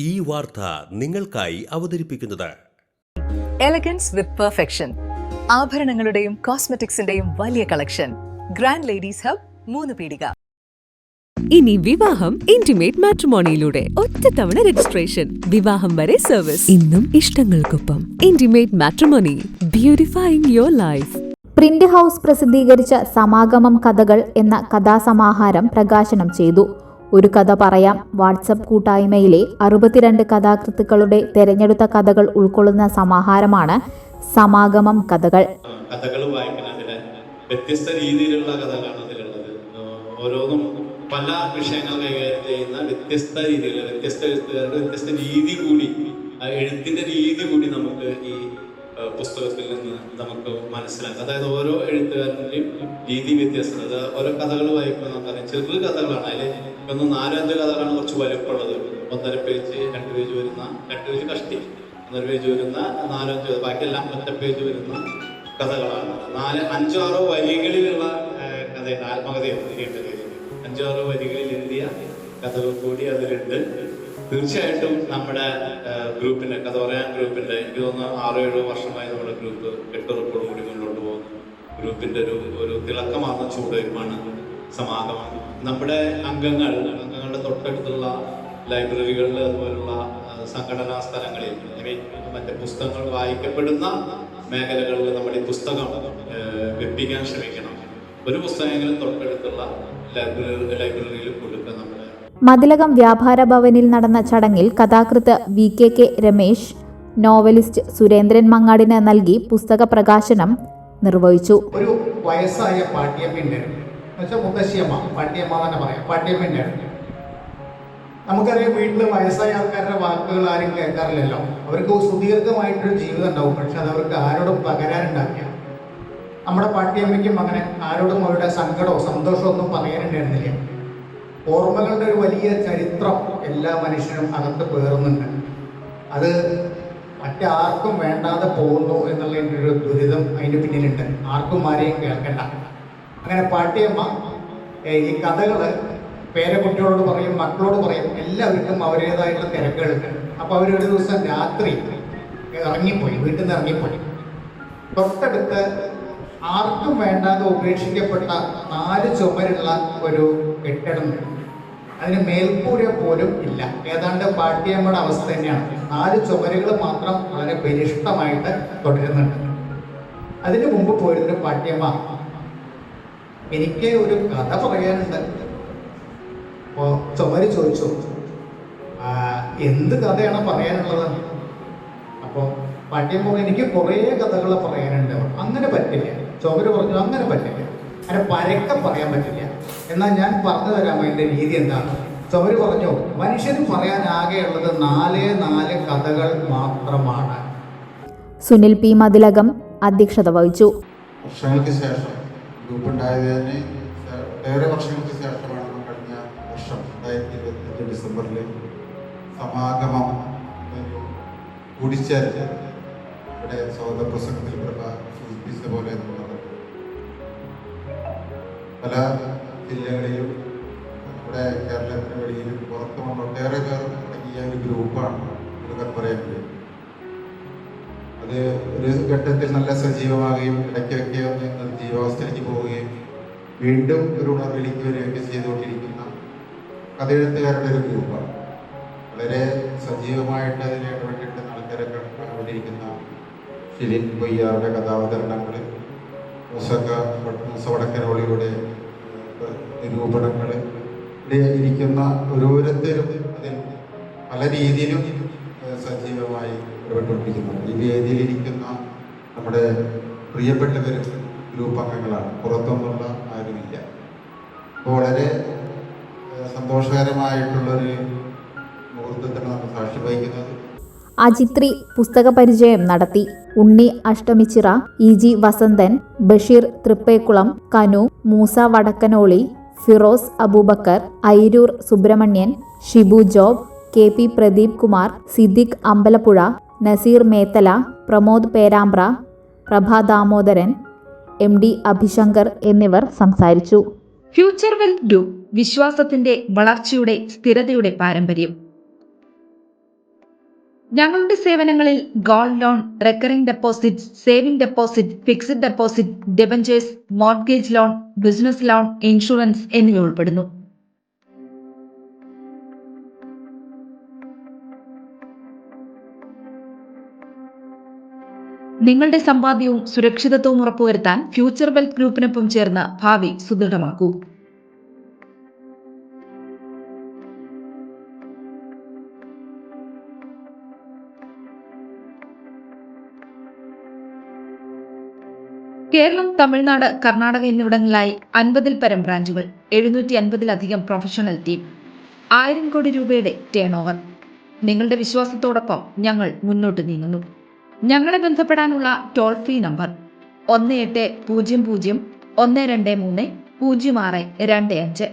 ഈ വാർത്ത നിങ്ങൾക്കായി അവതരിപ്പിക്കുന്നത് എലഗൻസ് വിത്ത് പെർഫെക്ഷൻ, ആഭരണങ്ങളുടെയും കോസ്മെറ്റിക്സിന്റെയും വലിയ കളക്ഷൻ. ഗ്രാൻഡ് ലേഡീസ് ഹബ്, 3 പീടിക. ഇനി വിവാഹം ഇന്റിമേറ്റ് മാട്രിമോണിയിലൂടെ ഒറ്റത്തവണ രജിസ്ട്രേഷൻ, വിവാഹം വരെ സർവീസ്. ഇന്നും ഇഷ്ടങ്ങൾക്കൊപ്പം Intimate Matrimony, beautifying your life. Print House പ്രസിദ്ധീകരിച്ച സമാഗമം കഥകൾ എന്ന കഥാസമാഹാരം പ്രകാശനം ചെയ്തു. ഒരു കഥ പറയാം വാട്സപ്പ് കൂട്ടായ്മയിലെ 62 കഥാകൃത്തുക്കളുടെ തെരഞ്ഞെടുത്ത കഥകൾ ഉൾക്കൊള്ളുന്ന സമാഹാരമാണ് സമാഗമം കഥകൾ. കഥകൾ വായിക്കുന്നതിന് വ്യത്യസ്ത രീതിയിലുള്ള കഥകളാണ് അതിലുള്ളത്. ഓരോന്നും പല വിഷയങ്ങൾ കൈകാര്യം ചെയ്യുന്ന വ്യത്യസ്ത രീതിയിൽ വ്യത്യസ്ത എഴുത്തുകാരുടെ വ്യത്യസ്ത രീതി കൂടി, എഴുത്തിന്റെ രീതി കൂടി നമുക്ക് ഈ പുസ്തകത്തിൽ നിന്ന് നമുക്ക് മനസ്സിലാക്കാം. അതായത് ഓരോ എഴുത്തുകാരൻ്റെയും രീതി വ്യത്യസ്തത. ഓരോ കഥകൾ വായിക്കുമ്പോൾ നമുക്കറിയാം ചെറു കഥകളാണ്. അതിൽ ഒന്ന് 4-5 കഥകളാണ് കുറച്ച് വലുപ്പമുള്ളത്. 1.5 പേജ് 2 പേജ് വരുന്ന, 2 പേജ് കഷ്ടി 1.5 പേജ് വരുന്ന, 4-5 ബാക്കിയെല്ലാം 1 പേജ് വരുന്ന കഥകളാണ്. 4-5-6 വരികളിലുള്ള കഥയുണ്ട്. ആത്മകഥയാണ് 5-6 വരികളിൽ എഴുതിയ കഥകൾ കൂടി അതിലുണ്ട്. തീർച്ചയായിട്ടും നമ്മുടെ ഗ്രൂപ്പിന്റെ കഥ പറയാൻ ഗ്രൂപ്പിന്റെ എനിക്ക് തോന്നുന്നു 6-7 വർഷമായി നമ്മുടെ ഗ്രൂപ്പ് കെട്ടുറപ്പോടും കൂടി മുന്നോട്ട് പോകുന്നു. ഗ്രൂപ്പിന്റെ ഒരു തിളക്കമാർന്ന ചൂടുവയ്പ്പാണ് സമാഗമം. നമ്മുടെ അംഗങ്ങളുടെ തൊട്ടടുത്തുള്ള ലൈബ്രറികളിൽ, അതുപോലുള്ള സംഘടനാ സ്ഥലങ്ങളിൽ, മറ്റ് പുസ്തകങ്ങൾ വായിക്കപ്പെടുന്ന മേഖലകളിൽ നമ്മൾ ഈ പുസ്തകം വെപ്പിക്കാൻ ശ്രമിക്കണം. ഒരു പുസ്തകമെങ്കിലും തൊട്ടടുത്തുള്ള ലൈബ്രറിയിൽ കൊടുക്കുക. നമ്മുടെ മതിലകം വ്യാപാര ഭവനിൽ നടന്ന ചടങ്ങിൽ കഥാകൃത്ത് VKK രമേശ്, നോവലിസ്റ്റ് സുരേന്ദ്രൻ മങ്ങാടിന് നൽകി പുസ്തക പ്രകാശനം നിർവഹിച്ചു. ഒരു വയസ്സായ പാട്ടിയമ്മയുണ്ട്, മുത്തശ്ശിയമ്മ, പാട്ടിയമ്മ തന്നെ പറയാം, പാട്ടിയമ്മയുണ്ട്. നമുക്കറിയാം വീട്ടിൽ വയസ്സായ ആൾക്കാരുടെ വാക്കുകൾ ആരും കേൾക്കാറില്ലല്ലോ. അവർക്ക് സുദീർഘമായിട്ടൊരു ജീവിതം ഉണ്ടാവും, പക്ഷെ അത് അവർക്ക് ആരോടും പകരാനുണ്ടാവില്ല. നമ്മുടെ പാട്ടിയമ്മയ്ക്കും അങ്ങനെ ആരോടും അവരുടെ സങ്കടമോ സന്തോഷമോ ഒന്നും പറയാനുണ്ടായിരുന്നില്ല. ഓർമ്മകളുടെ ഒരു വലിയ ചരിത്രം എല്ലാ മനുഷ്യനും അകത്ത് പേറുന്നുണ്ട്. അത് മറ്റാർക്കും വേണ്ടാതെ പോകുന്നു എന്നുള്ളതിൻ്റെ ഒരു ദുരിതം അതിൻ്റെ പിന്നിലുണ്ട്. ആർക്കും ആരെയും കേൾക്കണ്ട. അങ്ങനെ പാട്ടിയമ്മ ഈ കഥകൾ പേരക്കുട്ടികളോട് പറയും, മക്കളോട് പറയും. എല്ലാവർക്കും അവരുടേതായിട്ടുള്ള തിരക്കുകളുണ്ട്. അപ്പോൾ അവരൊരു ദിവസം രാത്രി ഇറങ്ങിപ്പോയി, വീട്ടിൽ നിന്ന് ഇറങ്ങിപ്പോയി. തൊട്ടടുത്ത് ആർക്കും വേണ്ടാതെ ഉപേക്ഷിക്കപ്പെട്ട 4 ചുമരുള്ള ഒരു കെട്ടിടം. അതിന് മേൽക്കൂര പോലും ഇല്ല. ഏതാണ്ട് പാട്ടിയമ്മയുടെ അവസ്ഥ തന്നെയാണ്. 4 ചുമരുകൾ മാത്രം വളരെ ബലിഷ്ഠമായിട്ട് തുടരുന്നുണ്ട്. അതിന് മുമ്പ് പോയിരുന്നൊരു പാട്ടിയമ്മ, എനിക്ക് ഒരു കഥ പറയാനുണ്ട്. അപ്പോൾ ചുമര് ചോദിച്ചു, എന്ത് കഥയാണ് പറയാനുള്ളത്? അപ്പോൾ പാട്ടിയമ്മ, എനിക്ക് കുറേ കഥകൾ പറയാനുണ്ട്. അങ്ങനെ പറ്റില്ല. ചുമര് പറഞ്ഞു, അങ്ങനെ പറ്റില്ല, അങ്ങനെ പരക്കെ പറയാൻ പറ്റില്ല. എന്നാൽ ഞാൻ പറഞ്ഞു തരാം അതിൻ്റെ രീതി എന്താണ്. ചുമര് പറഞ്ഞു, മനുഷ്യന് പറയാനാകെയുള്ളത് 4 കഥകൾ മാത്രമാണ്. സുനിൽ P. മതിലകം അധ്യക്ഷത വഹിച്ചു. വർഷങ്ങൾക്ക് ശേഷം ഗ്രൂപ്പ് ഉണ്ടായതിന് ഏറെ വർഷങ്ങൾക്ക് ശേഷമാണ് കഴിഞ്ഞ വർഷം 2025 ഡിസംബറിൽ സമാഗമം ഒരു കൂടിച്ചേരൽ ഇവിടെ സ്വാഗത പ്രസംഗത്തിൽ സൂചിപ്പിച്ച പോലെ പല ജില്ലകളിലും നമ്മുടെ കേരളത്തിന് വെളിയിലും പുറത്തുമുള്ള ഒട്ടേറെ പേർ തുടങ്ങിയ ഒരു ഗ്രൂപ്പാണ് ഒരു പറയുന്നത്. അത് ഒരു ഘട്ടത്തിൽ നല്ല സജീവമാകുകയും ഇടയ്ക്കൊക്കെ ഒന്ന് നിർജീവാവസ്ഥയിലേക്ക് പോവുകയും വീണ്ടും ഒരു ഉണർവിലേക്ക് വരികയൊക്കെ ചെയ്തുകൊണ്ടിരിക്കുന്ന കഥയെഴുത്തുകാരുടെ ഒരു ഗ്രൂപ്പാണ്. വളരെ സജീവമായിട്ട് അതിനെ ഇടപെട്ടിട്ട് ആൾക്കാരൊക്കെ കണ്ടുകൊണ്ടിരിക്കുന്ന ഷിലിൻ പൊയ്യാറുടെ കഥാവതരണങ്ങൾ, വടക്കനോളിയുടെ നിരൂപണങ്ങൾ, ഇവിടെ ഇരിക്കുന്ന ഓരോരുത്തരും അതിൽ പല രീതിയിലും സജീവമായി ഇടപെട്ടുകൊണ്ടിരിക്കുന്നുണ്ട്. ഈ വേദിയിലിരിക്കുന്ന നമ്മുടെ പ്രിയപ്പെട്ടവർ ഗ്രൂപ്പ് അംഗങ്ങളാണ്, പുറത്തൊന്നുള്ള ആരുമില്ല. അപ്പോൾ വളരെ സന്തോഷകരമായിട്ടുള്ളൊരു മുഹൂർത്തത്തിന് നമ്മൾ സാക്ഷി വഹിക്കുന്നത്. അജിത്രി പുസ്തക പരിചയം നടത്തി. Unni Ashtamichira, EG Vasanthan, Basheer Thrippekulam, Kanu, Moosa Vadakkanoli, Firoz Aboobacker, Airoor Subramanian, Shibu Job, KP Pradeep Kumar, Siddique Ambalappuzha, Naseer Methala, Pramod Perambra, Prabha Damodaran, MD Abhishankar എന്നിവർ സംസാരിച്ചു. ഫ്യൂച്ചർ വെൽത്ത് ഗ്രൂപ്പ്, വിശ്വാസത്തിന്റെ വളർച്ചയുടെ സ്ഥിരതയുടെ പാരമ്പര്യം. ഞങ്ങളുടെ സേവനങ്ങളിൽ gold loan, recurring deposit, saving deposit, fixed deposit, debentures, mortgage loan, business loan, insurance എന്നിവ ഉൾപ്പെടുന്നു. നിങ്ങളുടെ സമ്പാദ്യവും സുരക്ഷിതത്വവും ഉറപ്പുവരുത്താൻ ഫ്യൂച്ചർ വെൽത്ത് ഗ്രൂപ്പിനൊപ്പം ചേർന്ന് ഭാവി സുദൃഢമാക്കൂ. കേരളം, തമിഴ്നാട്, കർണാടക എന്നിവിടങ്ങളിലായി 50-ൽ പരം ബ്രാഞ്ചുകൾ, 750-ലധികം പ്രൊഫഷണൽ ടീം, 1000 കോടി രൂപയുടെ ടേൺ ഓവർ. നിങ്ങളുടെ വിശ്വാസത്തോടൊപ്പം ഞങ്ങൾ മുന്നോട്ട് നീങ്ങുന്നു. ഞങ്ങളെ ബന്ധപ്പെടാനുള്ള ടോൾ ഫ്രീ നമ്പർ 1800 123 0625.